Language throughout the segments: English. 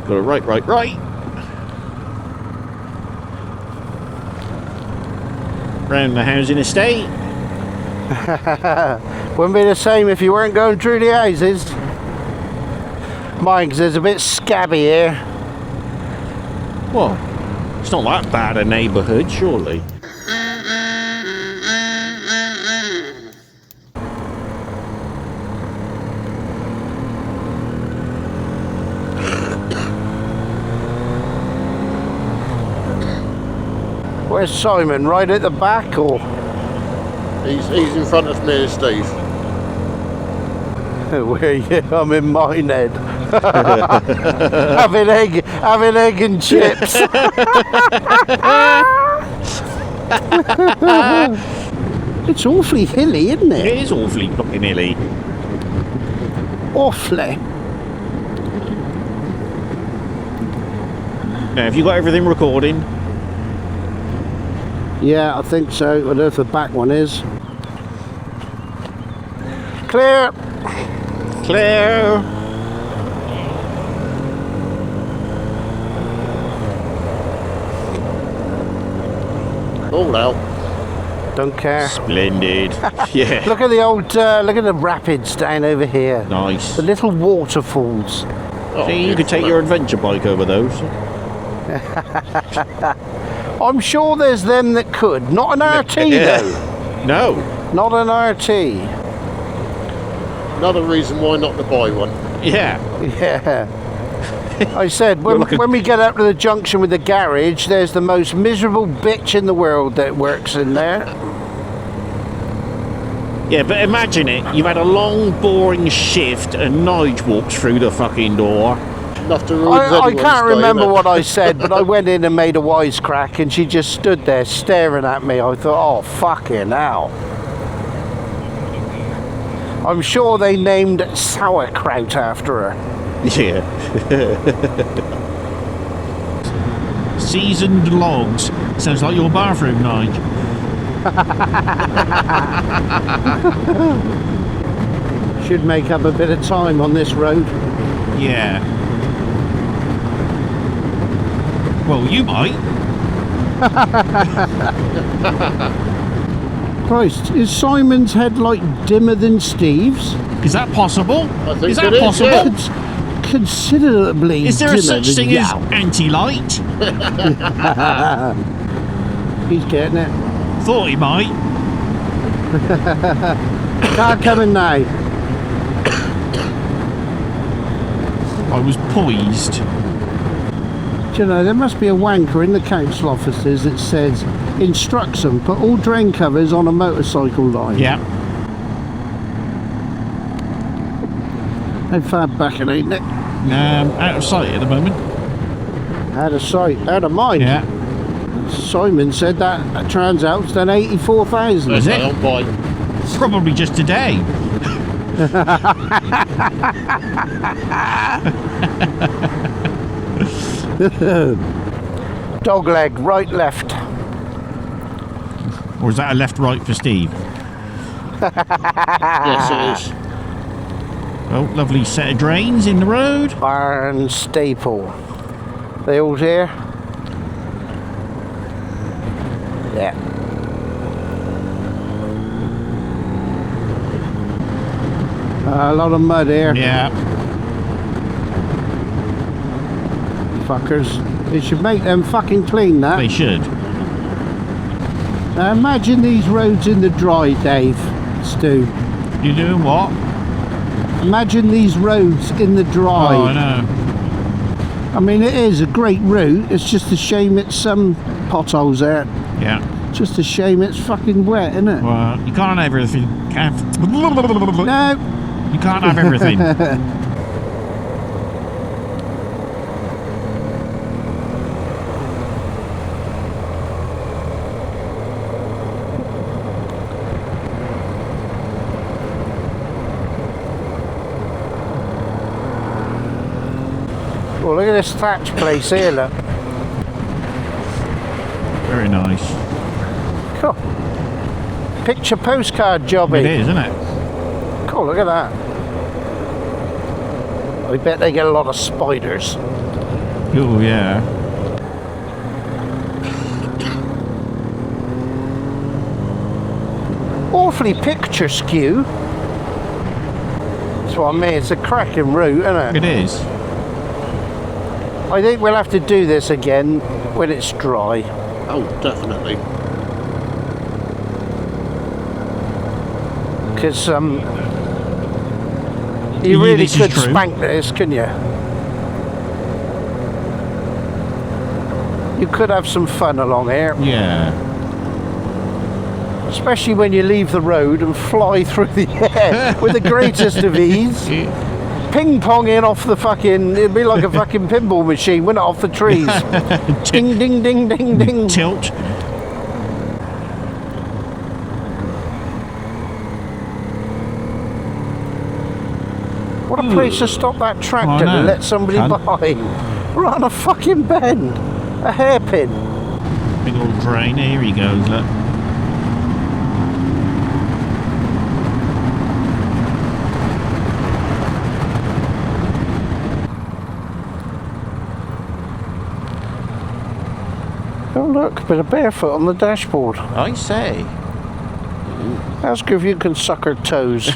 Got a right. Round the housing estate. Wouldn't be the same if you weren't going through the houses. Mine's is a bit scabby here. Well, it's not that bad a neighbourhood, surely. Where's Simon? Right at the back, or? He's in front of me, Steve. Where are you? I'm in mine, Ed. having egg and chips. It's awfully hilly, isn't it? It is awfully fucking hilly. Awfully. Now, have you got everything recording? Yeah, I think so. I don't know if the back one is. Clear. Clear. All out. Don't care. Splendid. Yeah. Look at the old, look at the rapids down over here. Nice. The little waterfalls. Oh, See, you could take your adventure bike over those. I'm sure there's them that could. Not an RT though. No. Not an RT. Another reason why not to buy one. Yeah. Yeah. I said, when we get up to the junction with the garage, there's the most miserable bitch in the world that works in there. Yeah, but imagine it. You've had a long, boring shift and Nige walks through the fucking door. Enough to ruin I anyone's can't day, remember innit? what I said, but I went in and made a wisecrack and she just stood there staring at me. I thought, oh, fucking hell. I'm sure they named sauerkraut after her. Yeah. Seasoned logs. Sounds like your bathroom, Nige. Should make up a bit of time on this road. Yeah. Well, you might. Christ, is Simon's headlight dimmer than Steve's? Is that possible? I think Is that it is, possible? yeah. It's considerably Is there a dimmer such than thing as yow. anti-light? He's getting it. Thought he might. Car coming now. I was poised. Do you know, there must be a wanker in the council offices that says, instructs them, put all drain covers on a motorcycle line. Yeah. How far back it ain't it? Out of sight at the moment. Out of sight, out of mind. Yeah. Simon said that Transalp's done 84,000. Is it? I'll buy. Probably just today. Dog leg, right, left. Or is that a left-right for Steve? Yes, it is. Oh, lovely set of drains in the road. Barn staple. They all here? Yeah. A lot of mud here. Yeah. Fuckers. They should make them fucking clean that. They should. Now imagine these roads in the dry, Dave, Stu. You doing what? Imagine these roads in the dry. Oh, I know. I mean, it is a great route. It's just a shame it's some potholes there. Yeah. Just a shame it's fucking wet, isn't it? Well, you can't have everything. No. You can't have everything. Well, look at this thatch place here, look. Very nice. Cool. Picture postcard jobby. It is, isn't it? Cool, look at that. I bet they get a lot of spiders. Oh, yeah. Awfully picture skew. That's what I mean. It's a cracking route, isn't it? It is. I think we'll have to do this again when it's dry. Oh, definitely. Because you really this is could true. spank this, couldn't you? You could have some fun along here, Yeah. especially when you leave the road and fly through the air with the greatest of ease. Ping-ponging off the fucking, it'd be like a fucking pinball machine, wouldn't it, off the trees. Ding, ding, ding, ding, ding. Tilt. What a place to stop that tractor I know. and let somebody Cunt. by. We're on a fucking bend. A hairpin. Big old drain. Here he goes, look. Oh look, a bit of barefoot on the dashboard. I say. Ask her if you can suck her toes.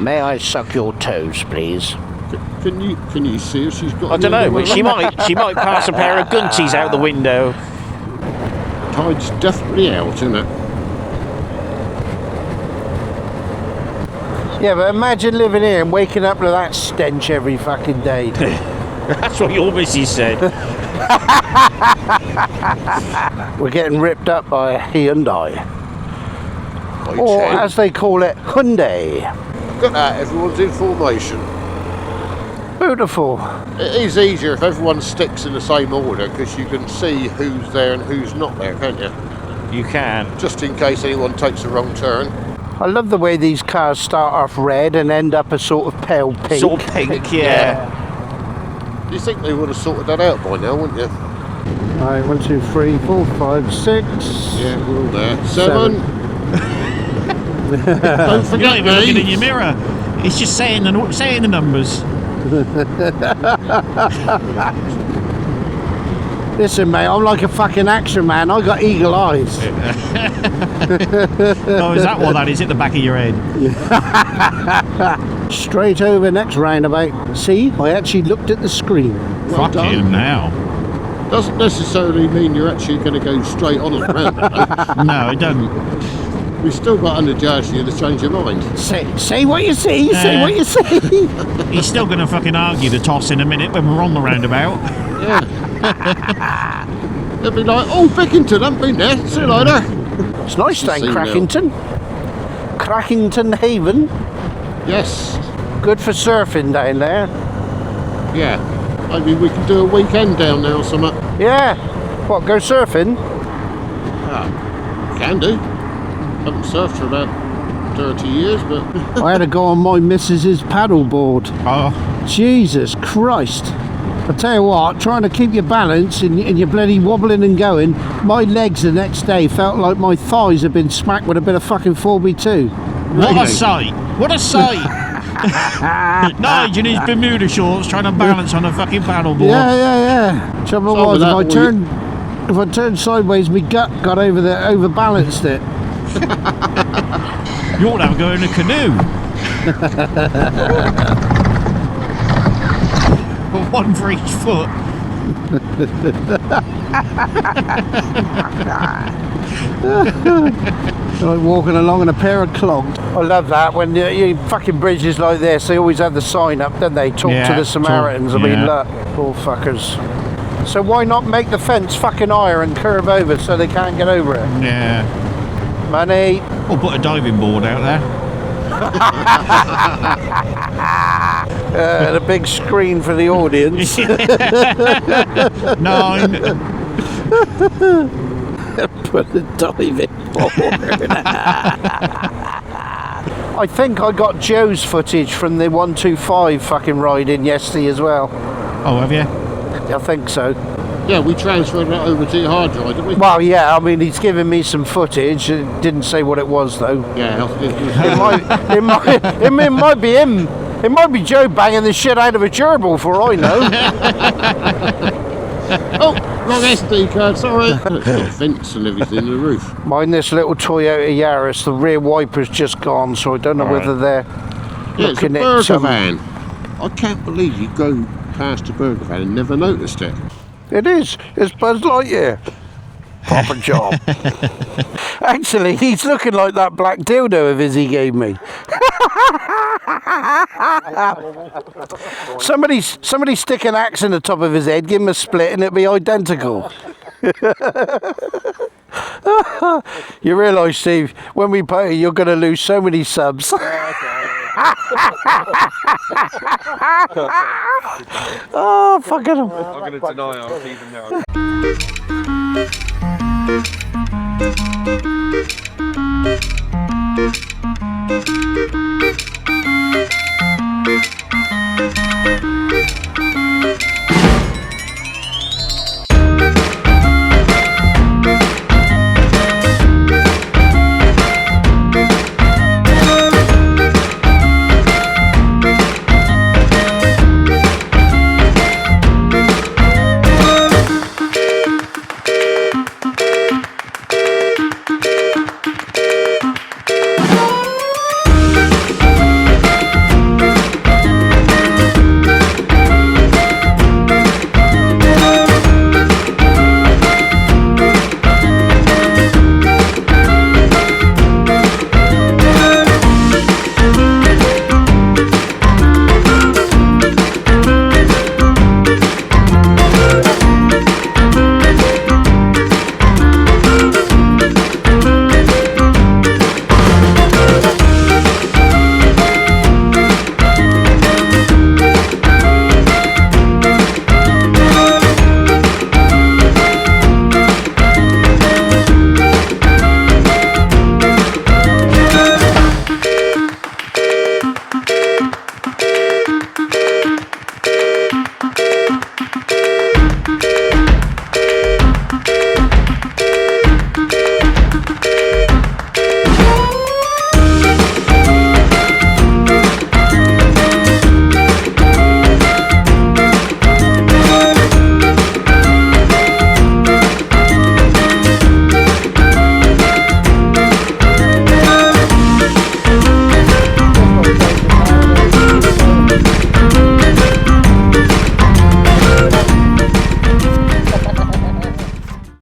May I suck your toes, please? Can you see if she's got? I don't any know. other She way? might pass a pair of gunties out the window. Tide's definitely out, isn't it? Yeah, but imagine living here and waking up to that stench every fucking day. That's what your missus said. We're getting ripped up by a Hyundai. By Or 10. as they call it, Hyundai. Look at that, everyone's in formation. Beautiful. It is easier if everyone sticks in the same order because you can see who's there and who's not there, can't you? You can. Just in case anyone takes a wrong turn. I love the way these cars start off red and end up a sort of pale pink. Sort of pink, yeah. You think they would have sorted that out by now, wouldn't you? Right, 1, 2, 3, 4, 5, 6. Yeah, we're all there. 7. Don't You're not forget even looking in me. your mirror. It's just saying the numbers. Listen, mate, I'm like a fucking action man. I got eagle eyes. Oh, is that what that is at the back of your head? Straight over next roundabout. See, I actually looked at the screen. Well Fuck done. him now. Doesn't necessarily mean you're actually going to go straight on and round it, though. No, it doesn't. We've still got under Jersey to change your mind. Say what you see. Say what you see. He's still going to fucking argue the toss in a minute when we're on the roundabout. Yeah. They'll be like, oh, Bickington, haven't been there. See you later. It's nice down See Crackington. Crackington Haven. Yes. Good for surfing down there. Yeah. Maybe we can do a weekend down there or something. Yeah. What, go surfing? Ah, can do. Haven't surfed for about 30 years, but I had to go on my missus's paddleboard. Oh, Jesus Christ. I tell you what, trying to keep your balance and you're bloody wobbling and going, my legs the next day felt like my thighs had been smacked with a bit of fucking 4x2. what a Really? sight! What a sight! Nigel in his Bermuda shorts trying to balance on a fucking paddleboard. Yeah. Trouble So was, with if that, I turned sideways, my gut got overbalanced it. You ought to have go in a canoe. One for each foot. Like walking along in a pair of clogs. I love that when you fucking bridges like this, they always have the sign up, don't they? Talk Yeah, to the Samaritans. talk- I mean, yeah. look, poor fuckers. So why not make the fence fucking higher and curve over so they can't get over it? Yeah. Money. Or put a diving board out there. And a big screen for the audience. 9. Put a diving board. I think I got Joe's footage from the 125 fucking ride in yesterday as well. Oh, have you? I think so. yeah, we transferred that over to your hard drive, didn't we? Well, yeah, I mean, he's given me some footage. It didn't say what it was, though. Yeah. It might be him It might be Joe banging the shit out of a gerbil for all I know. Oh, wrong SD card, sorry. It's got vents and everything in the roof. Mind this little Toyota Yaris, the rear wiper's just gone, so I don't know whether they're Yeah, it's a looking at burger some... van. I can't believe you go past a burger van and never noticed it. It is. It's Buzz Lightyear. Proper job. Actually, he's looking like that black dildo of his he gave me. Somebody stick an axe in the top of his head, give him a split, and it'll be identical. You realise, Steve, when we pay, you're going to lose so many subs. Oh, fucking hell. I'm going to deny I'm even now.